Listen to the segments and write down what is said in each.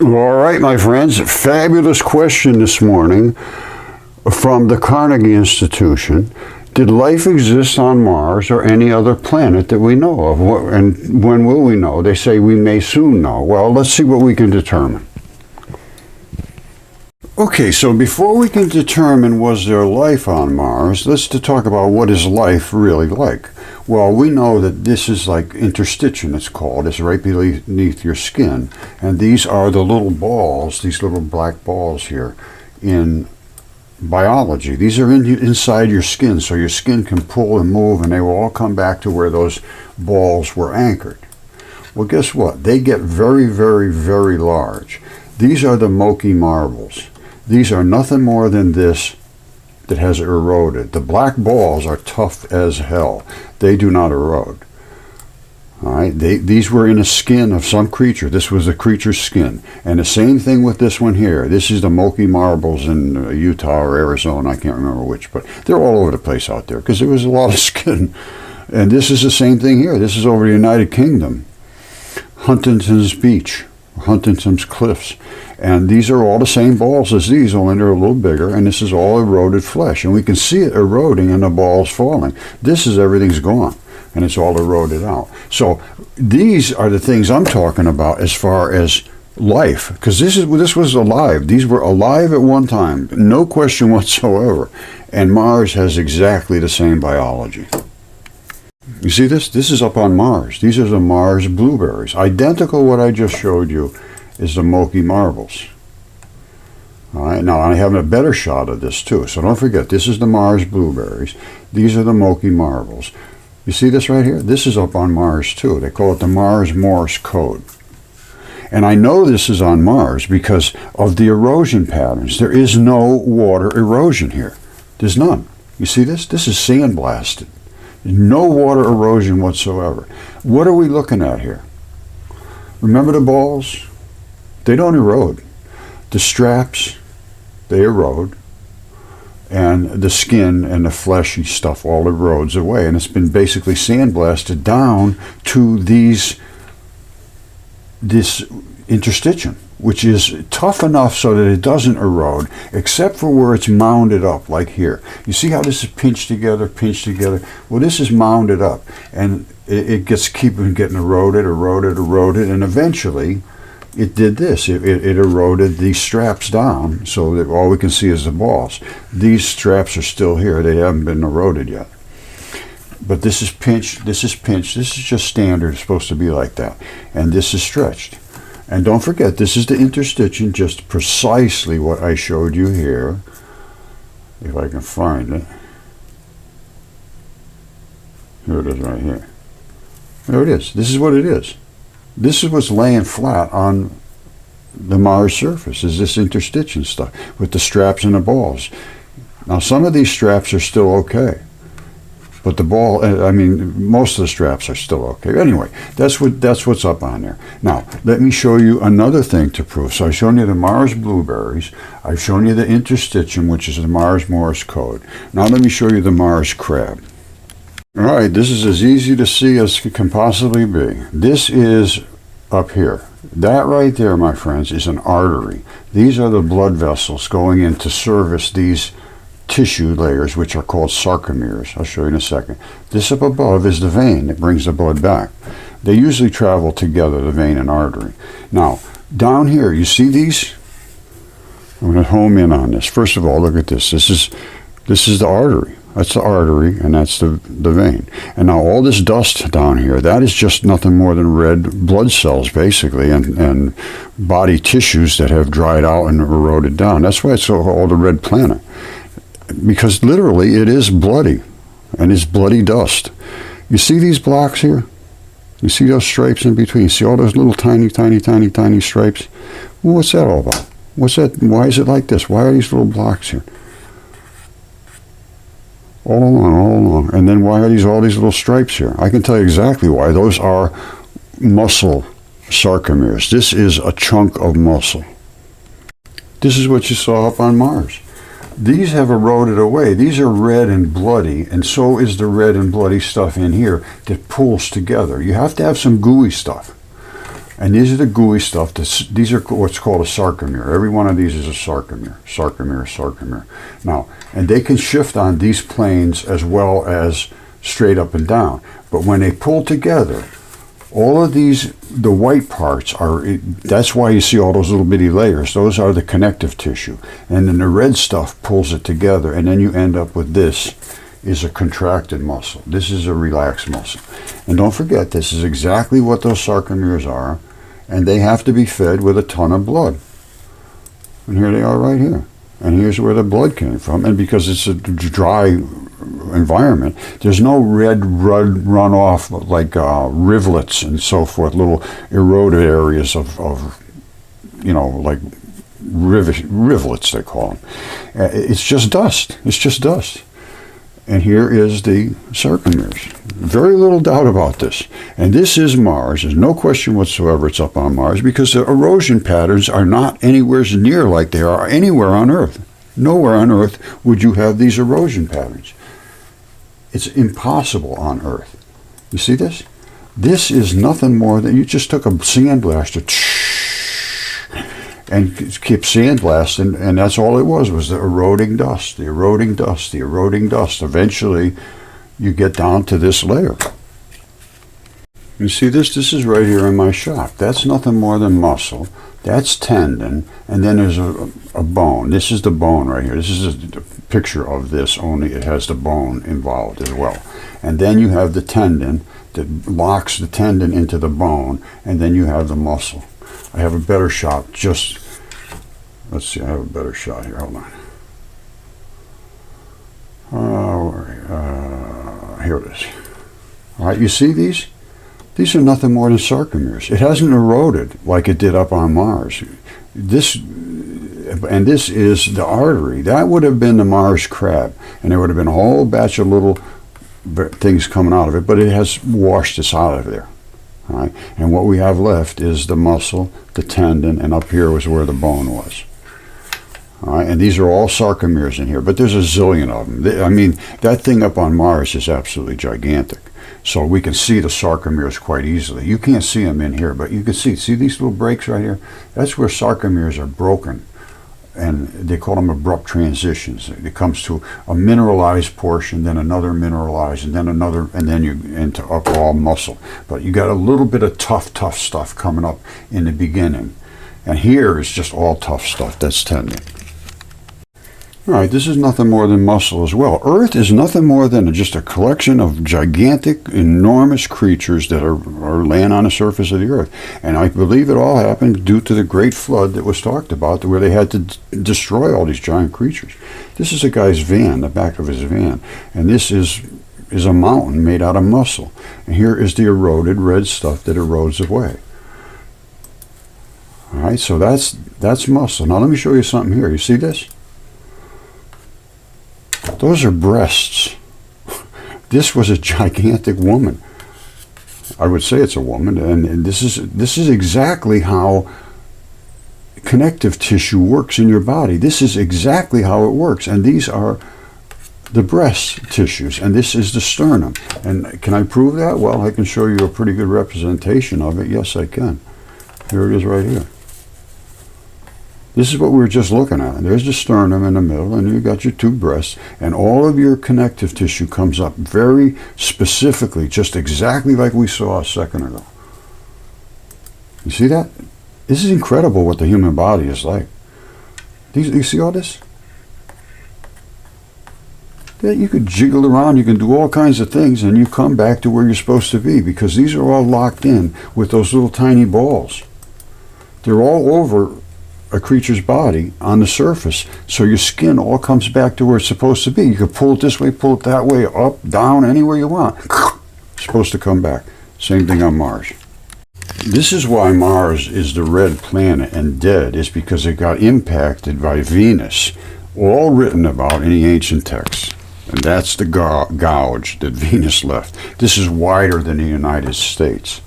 All right, my friends, fabulous question this morning from the Carnegie Institution. Did life exist on Mars or any other planet that we know of? And when will we know? They say we may soon know. Well, let's see what we can determine. Okay, so before we can determine was there life on Mars, let's talk about what is life really like. Well, we know that this is like interstitium, it's called. It's right beneath your skin. And these are the little balls, these little black balls here in biology. These are inside your skin, so your skin can pull and move, and they will all come back to where those balls were anchored. Well, guess what? They get very, very, very large. These are the Moki marbles. These are nothing more than this that has eroded. The black balls are tough as hell. They do not erode. All right, these were in a skin of some creature. This was a creature's skin. And the same thing with this one here. This is the Moki marbles in Utah or Arizona. I can't remember which, but they're all over the place out there because there was a lot of skin. And this is the same thing here. This is over the United Kingdom. Huntington's Beach, Huntington's Cliffs. And these are all the same balls as these, only they're a little bigger, and this is all eroded flesh. And we can see it eroding and the balls falling. This is everything's gone, and it's all eroded out. So these are the things I'm talking about as far as life, because this was alive. These were alive at one time, no question whatsoever. And Mars has exactly the same biology. You see this? This is up on Mars. These are the Mars blueberries. Identical what I just showed you is the Moki marbles. All right, now I have a better shot of this too. So don't forget, this is the Mars blueberries. These are the Moki marbles. You see this right here? This is up on Mars too. They call it the Mars Morse code. And I know this is on Mars because of the erosion patterns. There is no water erosion here. There's none. You see this? This is sandblasted. No water erosion whatsoever. What are we looking at here? Remember the balls? They don't erode. The straps, they erode. And the skin and the fleshy stuff all erodes away. And it's been basically sandblasted down to this interstitium, which is tough enough so that it doesn't erode, except for where it's mounded up, like here. You see how this is pinched together, pinched together? Well, this is mounded up, and it keeps getting eroded, and eventually it did this. It eroded these straps down so that all we can see is the balls. These straps are still here. They haven't been eroded yet. But this is pinched, this is pinched. This is just standard. It's supposed to be like that. And this is stretched. And don't forget, this is the interstitium, just precisely what I showed you here. If I can find it. Here it is right here. There it is. This is what it is. This is what's laying flat on the Mars surface, is this interstitium stuff with the straps and the balls. Now, some of these straps are still okay. But the ball, I mean, most of the straps are still okay. Anyway, that's what's up on there. Now, let me show you another thing to prove. So I've shown you the Mars blueberries. I've shown you the interstitium, which is the Mars Morse code. Now let me show you the Mars crab. All right, this is as easy to see as it can possibly be. This is up here. That right there, my friends, is an artery. These are the blood vessels going in to service these tissue layers, which are called sarcomeres. I'll show you in a second. This up above is the vein that brings the blood back. They usually travel together, the vein and artery. Now, down here, you see these? I'm going to home in on this. First of all, look at this. This is the artery. That's the artery, and that's the vein. And now all this dust down here, that is just nothing more than red blood cells, basically, and body tissues that have dried out and eroded down. That's why it's called the red planet. Because literally it is bloody, and it's bloody dust. You see these blocks here? You see those stripes in between? You see all those little tiny stripes? Well, what's that all about? What's that? Why is it like this? Why are these little blocks here? All along. And then why are all these little stripes here? I can tell you exactly why. Those are muscle sarcomeres. This is a chunk of muscle. This is what you saw up on Mars. These have eroded away. These are red and bloody, and so is the red and bloody stuff in here that pulls together. You have to have some gooey stuff. And these are the gooey stuff. These are what's called a sarcomere. Every one of these is a sarcomere. Sarcomere, sarcomere. Now, and they can shift on these planes as well as straight up and down. But when they pull together, all of these, the white parts that's why you see all those little bitty layers. Those are the connective tissue. And then the red stuff pulls it together, and then you end up with this is a contracted muscle. This is a relaxed muscle. And don't forget, this is exactly what those sarcomeres are, and they have to be fed with a ton of blood. And here they are right here. And here's where the blood came from. And because it's a dry environment, there's no red runoff like rivulets and so forth, little eroded areas of like rivulets, they call them. It's just dust. It's just dust. And here is the sarcomeres. Very little doubt about this. And this is Mars. There's no question whatsoever it's up on Mars, because the erosion patterns are not anywhere near like they are anywhere on Earth. Nowhere on Earth would you have these erosion patterns. It's impossible on Earth. You see this? This is nothing more than you just took a sandblaster and keep sandblasting, and that's all it was the eroding dust, the eroding dust, the eroding dust. Eventually, you get down to this layer. You see this? This is right here in my shop. That's nothing more than muscle. That's tendon, and then there's a bone. This is the bone right here. This is a picture of this, only it has the bone involved as well. And then you have the tendon that locks the tendon into the bone, and then you have the muscle. I have a better shot. Let's see, I have a better shot here. Hold on. Here it is. All right, you see these? These are nothing more than sarcomeres. It hasn't eroded like it did up on Mars. This is the artery. That would have been the Mars crab, and there would have been a whole batch of little things coming out of it, but it has washed this out of there. All right? And what we have left is the muscle, the tendon, and up here was where the bone was. All right? And these are all sarcomeres in here, but there's a zillion of them. I mean, that thing up on Mars is absolutely gigantic. So we can see the sarcomeres quite easily. You can't see them in here, but you can see these little breaks right here? That's where sarcomeres are broken. And they call them abrupt transitions. It comes to a mineralized portion, then another mineralized, and then another, and then you into up all muscle. But you got a little bit of tough stuff coming up in the beginning. And here is just all tough stuff. That's tendon. All right, this is nothing more than muscle as well. Earth is nothing more than just a collection of gigantic, enormous creatures that are laying on the surface of the Earth. And I believe it all happened due to the great flood that was talked about, where they had to destroy all these giant creatures. This is a guy's van, the back of his van. And this is a mountain made out of muscle. And here is the eroded red stuff that erodes away. All right, so that's muscle. Now let me show you something here. You see this? Those are breasts. This was a gigantic woman. I would say it's a woman, and this is exactly how connective tissue works in your body. This is exactly how it works, and these are the breast tissues, and this is the sternum. And can I prove that? Well, I can show you a pretty good representation of it. Yes, I can. Here it is right here. This is what we were just looking at. There's the sternum in the middle, and you got your two breasts, and all of your connective tissue comes up very specifically, just exactly like we saw a second ago. You see that? This is incredible what the human body is like. You see all this? Yeah, you could jiggle around, you can do all kinds of things, and you come back to where you're supposed to be, because these are all locked in with those little tiny balls. They're all over a creature's body on the surface, so your skin all comes back to where it's supposed to be. You can pull it this way, pull it that way, up, down, anywhere you want. It's supposed to come back. Same thing on Mars. This is why Mars is the red planet and dead, is because it got impacted by Venus, all written about in the ancient texts. And that's the gouge that Venus left. This is wider than the United States.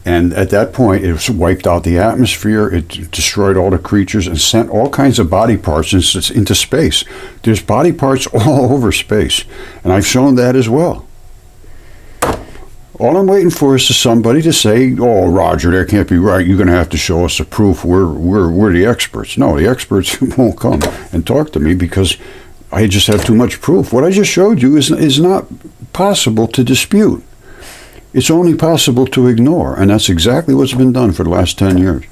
And at that point, it wiped out the atmosphere, it destroyed all the creatures, and sent all kinds of body parts into space. There's body parts all over space, and I've shown that as well. All I'm waiting for is somebody to say, "Oh, Roger, that can't be right. You're going to have to show us a proof. We're the experts." No, the experts won't come and talk to me because I just have too much proof. What I just showed you is not possible to dispute. It's only possible to ignore, and that's exactly what's been done for the last 10 years.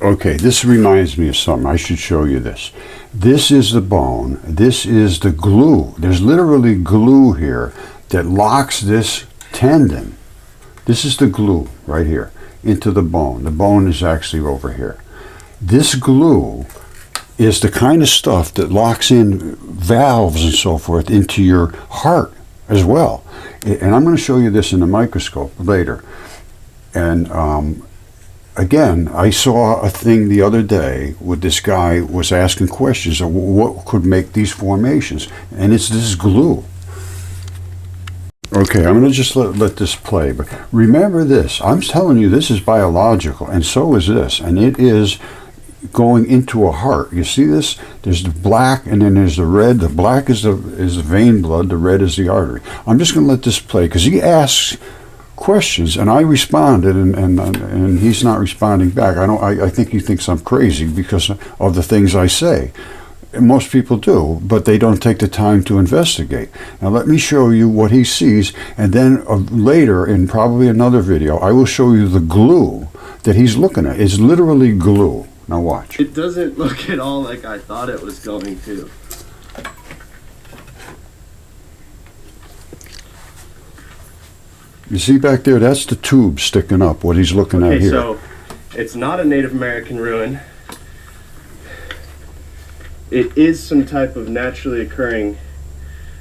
Okay, this reminds me of something. I should show you this. This is the bone. This is the glue. There's literally glue here that locks this tendon. This is the glue right here into the bone. The bone is actually over here. This glue is the kind of stuff that locks in valves and so forth into your heart as well. And I'm going to show you this in the microscope later. And again, I saw a thing the other day with this guy was asking questions of what could make these formations. And it's this glue. Okay, I'm going to just let this play. But remember this. I'm telling you, this is biological, and so is this. And it is going into a heart. You see this? There's the black, and then there's the red. The black is the vein blood. The red is the artery. I'm just going to let this play because he asks questions, and I responded, and he's not responding back. I think he thinks I'm crazy because of the things I say. Most people do, but they don't take the time to investigate. Now let me show you what he sees, and then later in probably another video, I will show you the glue that he's looking at. It's literally glue. Now watch. It doesn't look at all like I thought it was going to. You see back there, that's the tube sticking up, what he's looking at here. So it's not a Native American ruin. It is some type of naturally occurring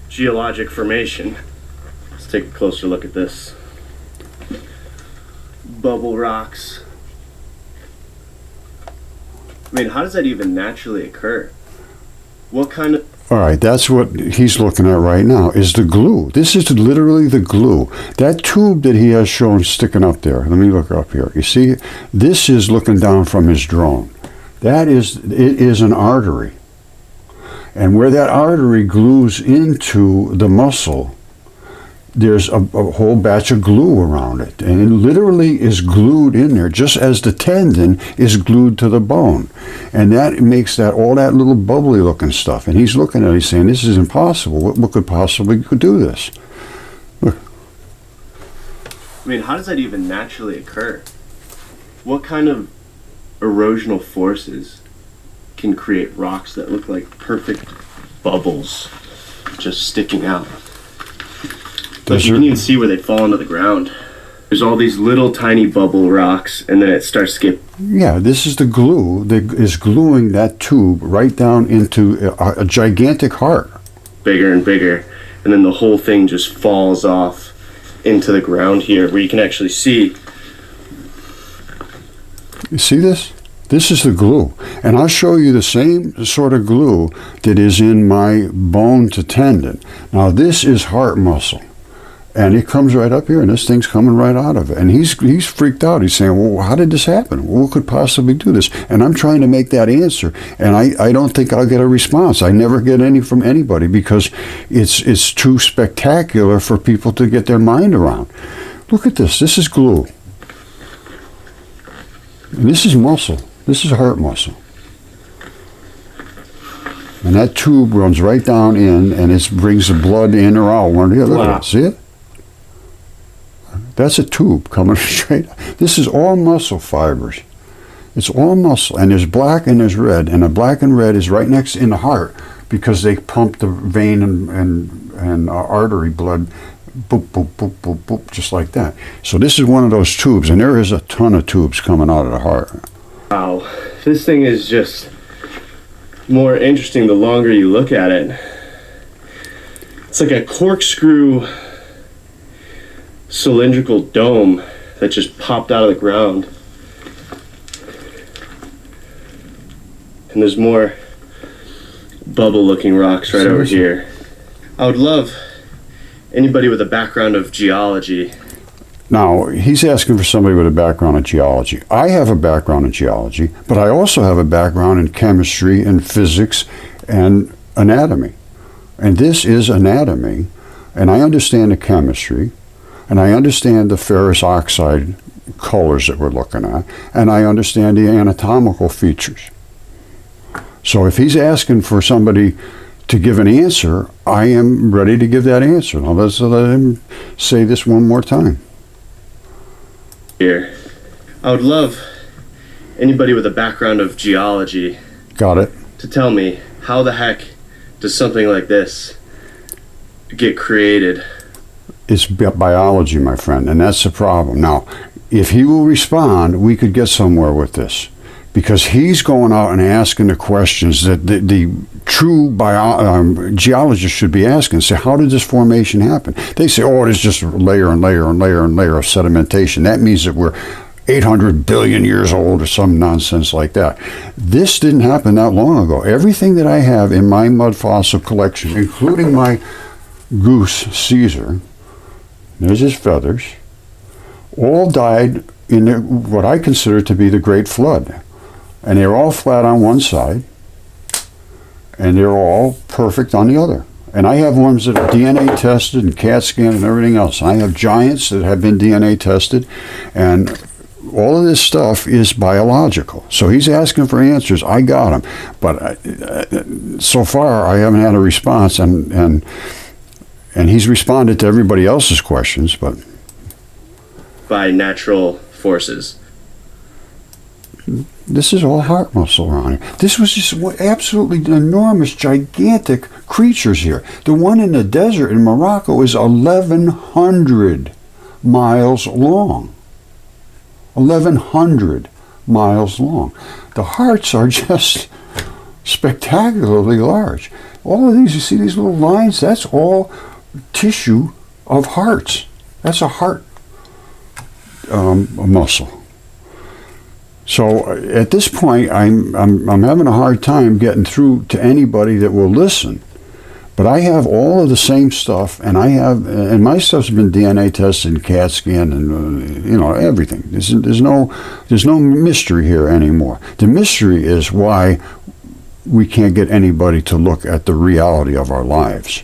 geologic formation. Let's take a closer look at this. Bubble rocks. I mean, how does that even naturally occur? What kind of... All right, that's what he's looking at right now, is the glue. This is literally the glue. That tube that he has shown sticking up there, let me look up here. You see, this is looking down from his drone. It is an artery. And where that artery glues into the muscle, there's a whole batch of glue around it. And it literally is glued in there, just as the tendon is glued to the bone. And that makes that all that little bubbly looking stuff. And he's looking at it, he's saying, this is impossible. What could possibly do this? Look. I mean, how does that even naturally occur? What kind of erosional forces can create rocks that look like perfect bubbles just sticking out? Like you can even see where they fall into the ground. There's all these little tiny bubble rocks, and then it starts to get... Yeah, this is the glue that is gluing that tube right down into a gigantic heart. Bigger and bigger, and then the whole thing just falls off into the ground here, where you can actually see... You see this? This is the glue. And I'll show you the same sort of glue that is in my bone to tendon. Now, this is heart muscle. And it comes right up here, and this thing's coming right out of it. And he's freaked out. He's saying, well, how did this happen? What could possibly do this? And I'm trying to make that answer, and I don't think I'll get a response. I never get any from anybody because it's too spectacular for people to get their mind around. Look at this. This is glue. And this is muscle. This is heart muscle. And that tube runs right down in, and it brings the blood in or out. Look at it. See it? That's a tube coming straight. This is all muscle fibers. It's all muscle. And there's black and there's red. And the black and red is right next in the heart because they pump the vein and artery blood boop, boop, boop, boop, boop, just like that. So this is one of those tubes. And there is a ton of tubes coming out of the heart. Wow. This thing is just more interesting the longer you look at it. It's like a corkscrew cylindrical dome that just popped out of the ground. And there's more bubble looking rocks right over here. I would love anybody with a background of geology. Now, he's asking for somebody with a background in geology. I have a background in geology, but I also have a background in chemistry and physics and anatomy. And this is anatomy, and I understand the chemistry. and I understand the ferrous oxide colors that we're looking at, and I understand the anatomical features. So if he's asking for somebody to give an answer, I am ready to give that answer. Now let's let him say this one more time. Here, I would love anybody with a background of geology Got it? to tell me how the heck does something like this get created? It's biology, my friend, and that's the problem. Now, if he will respond, we could get somewhere with this, because he's going out and asking the questions that the true geologists should be asking. Say, how did this formation happen? They say, oh, it is just layer and layer and layer and layer of sedimentation. That means that we're 800 billion years old or some nonsense like that. This didn't happen that long ago. Everything that I have in my mud fossil collection, including my goose Caesar, there's his feathers, all died in what I consider to be the Great Flood. And they're all flat on one side, and they're all perfect on the other. And I have ones that are DNA tested and CAT scan and everything else. I have giants that have been DNA tested, and all of this stuff is biological. So he's asking for answers. I got him. But so far, I haven't had a response, and he's responded to everybody else's questions, but... By natural forces. This is all heart muscle around here. This was just absolutely enormous, gigantic creatures here. The one in the desert in Morocco is 1,100 miles long. 1,100 miles long. The hearts are just spectacularly large. All of these, you see these little lines? That's all tissue of hearts. That's a heart muscle. So at this point, I'm having a hard time getting through to anybody that will listen. But I have all of the same stuff, and my stuff's been DNA tested and CAT scan and everything. There's no mystery here anymore. The mystery is why we can't get anybody to look at the reality of our lives.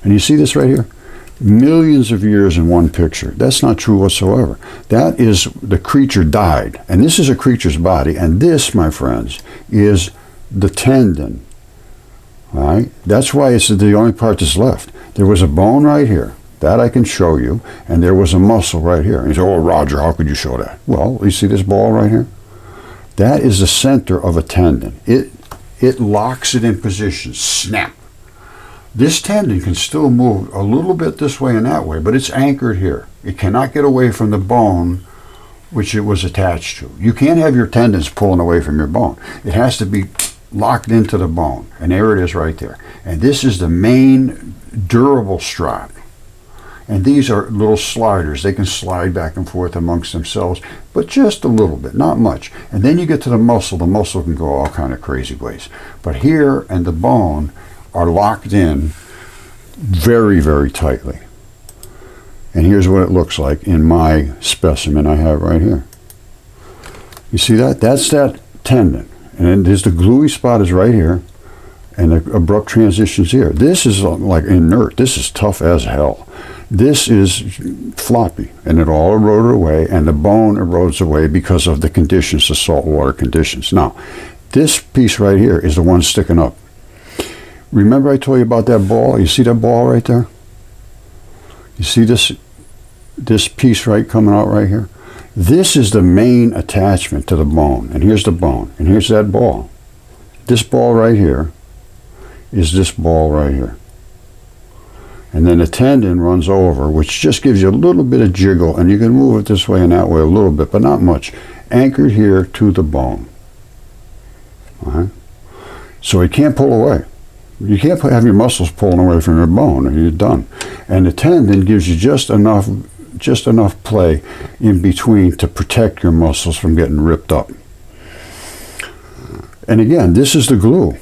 And you see this right here? Millions of years in one picture. That's not true whatsoever. That is, the creature died. And this is a creature's body. And this, my friends, is the tendon. All right? That's why it's the only part that's left. There was a bone right here. That I can show you. And there was a muscle right here. And you say, oh, Roger, how could you show that? Well, you see this ball right here? That is the center of a tendon. It locks it in position. Snap. This tendon can still move a little bit this way and that way, but it's anchored here. It cannot get away from the bone which it was attached to. You can't have your tendons pulling away from your bone. It has to be locked into the bone, and there it is right there. And this is the main durable strap. And these are little sliders. They can slide back and forth amongst themselves, but just a little bit, not much. And then you get to the muscle. The muscle can go all kind of crazy ways. But here and the bone are locked in very, very tightly. And here's what it looks like in my specimen I have right here. You see that? That's that tendon. And then there's the gluey spot is right here, and the abrupt transitions here. This is like inert. This is tough as hell. This is floppy, and it all eroded away, and the bone erodes away because of the conditions, the saltwater conditions. Now, this piece right here is the one sticking up. Remember I told you about that ball? You see that ball right there? You see this piece right coming out right here? This is the main attachment to the bone. And here's the bone. And here's that ball. This ball right here is this ball right here. And then the tendon runs over, which just gives you a little bit of jiggle, and you can move it this way and that way a little bit, but not much. Anchored here to the bone. All right? So it can't pull away. You can't have your muscles pulling away from your bone, and you're done. And the tendon gives you just enough play in between to protect your muscles from getting ripped up. And again, this is the glue.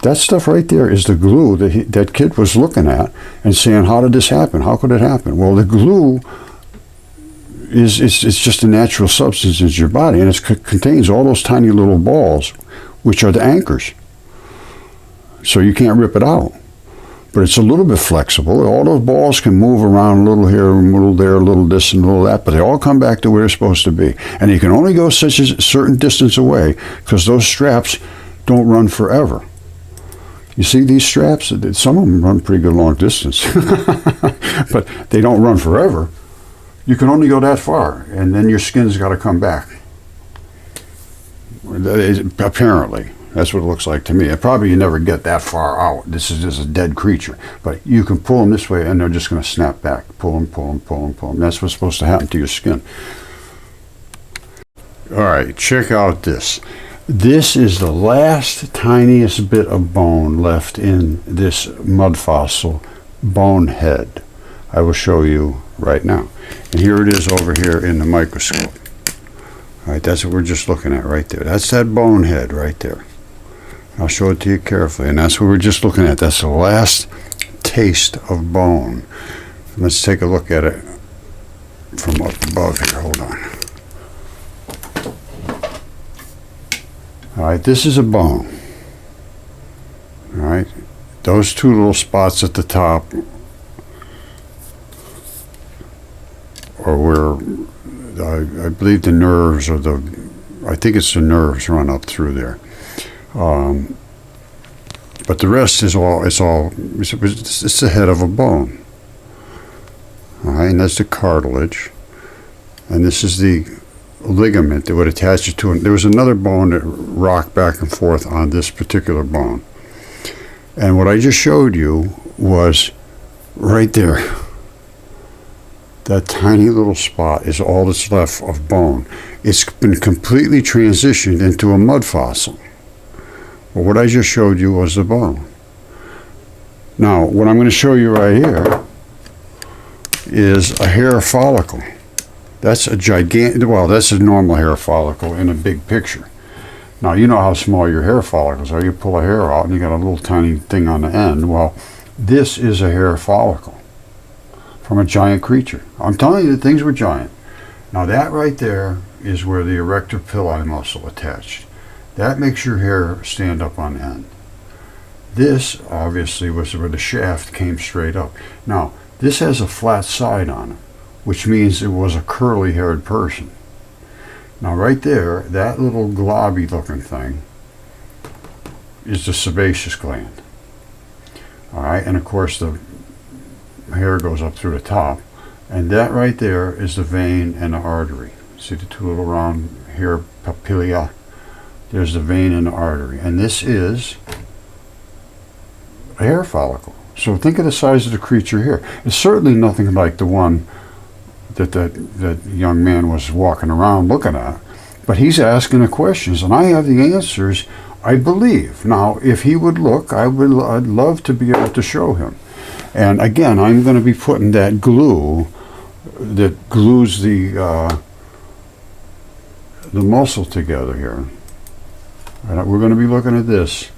That stuff right there is the glue that kid was looking at and saying, how did this happen? How could it happen? Well, the glue it's just a natural substance in your body, and it contains all those tiny little balls, which are the anchors. So you can't rip it out. but it's a little bit flexible. All those balls can move around a little here, a little there, a little this and a little that, but they all come back to where they're supposed to be. And you can only go such a certain distance away because those straps don't run forever. You see these straps? Some of them run pretty good long distance, but they don't run forever. You can only go that far, and then your skin's got to come back. Apparently. That's what it looks like to me. Probably you never get that far out. This is just a dead creature. But you can pull them this way, and they're just going to snap back. Pull them, pull them, pull them, pull them. That's what's supposed to happen to your skin. All right, check out this. This is the last tiniest bit of bone left in this mud fossil bone head. I will show you right now. And here it is over here in the microscope. All right, that's what we're just looking at right there. That's that bone head right there. I'll show it to you carefully, and that's what we're just looking at. That's the last taste of bone. Let's take a look at it from up above here. Hold on. All right, this is a bone. All right, those two little spots at the top are where I believe the nerves or I think it's the nerves run up through there. But the rest is it's the head of a bone. All right, and that's the cartilage. And this is the ligament that would attach it to it. There was another bone that rocked back and forth on this particular bone. And what I just showed you was right there. That tiny little spot is all that's left of bone. It's been completely transitioned into a mud fossil. Well, what I just showed you was the bone. Now, what I'm going to show you right here is a hair follicle. That's a gigantic, well, that's a normal hair follicle in a big picture. Now, you know how small your hair follicles are. You pull a hair out and you got a little tiny thing on the end. Well, this is a hair follicle from a giant creature. I'm telling you, the things were giant. Now, that right there is where the erector pili muscle attached. That makes your hair stand up on end. This, obviously, was where the shaft came straight up. Now, this has a flat side on it, which means it was a curly-haired person. Now, right there, that little globby-looking thing is the sebaceous gland. All right, and of course, the hair goes up through the top, and that right there is the vein and the artery. See the two little round hair papilla? There's the vein and the artery, and this is a hair follicle. So think of the size of the creature here. It's certainly nothing like the one that young man was walking around looking at, but he's asking the questions, and I have the answers, I believe. Now, if he would look, I'd love to be able to show him. And again, I'm going to be putting that glue that glues the muscle together here. And we're going to be looking at this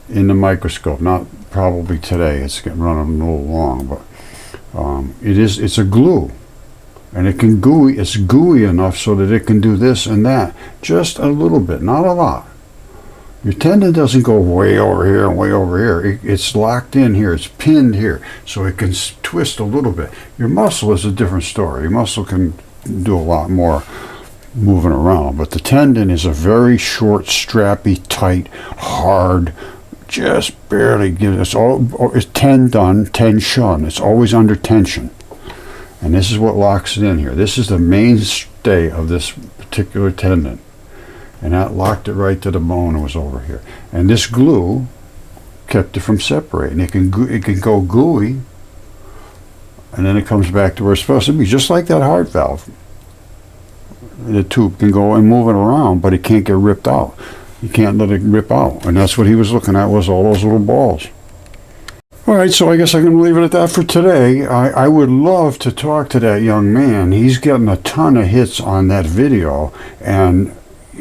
in the microscope, not probably today. It's getting running a little long, but it's a glue, and it's gooey enough so that it can do this and that, just a little bit, not a lot. Your tendon doesn't go way over here and way over here. It's locked in here. It's pinned here, so it can twist a little bit. Your muscle is a different story. Your muscle can do a lot more moving around, but the tendon is a very short, strappy, tight, hard, just barely gives. It's tendon, tension. It's always under tension, and this is what locks it in here. This is the mainstay of this particular tendon, and that locked it right to the bone and was over here. And this glue kept it from separating. It can go gooey, and then it comes back to where it's supposed to be, just like that heart valve. The tube can go and move it around, but it can't get ripped out. You can't let it rip out. And that's what he was looking at, was all those little balls. All right, so I guess I can leave it at that for today. I would love to talk to that young man. He's getting a ton of hits on that video and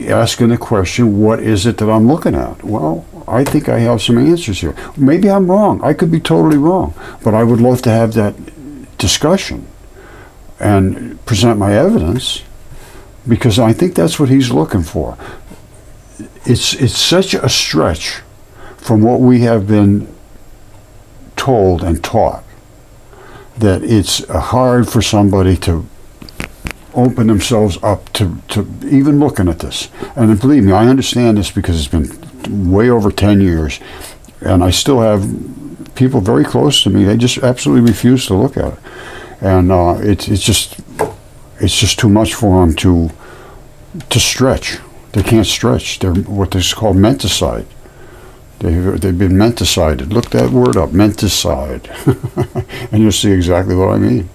asking the question, what is it that I'm looking at? Well, I think I have some answers here. Maybe I'm wrong. I could be totally wrong. But I would love to have that discussion and present my evidence, because I think that's what he's looking for. It's such a stretch from what we have been told and taught that it's hard for somebody to open themselves up to even looking at this. And believe me, I understand this because it's been way over 10 years, and I still have people very close to me, they just absolutely refuse to look at it. And it's just too much for them to stretch. They can't stretch. They're what is called menticide. They've been menticided. Look that word up, menticide. And you'll see exactly what I mean.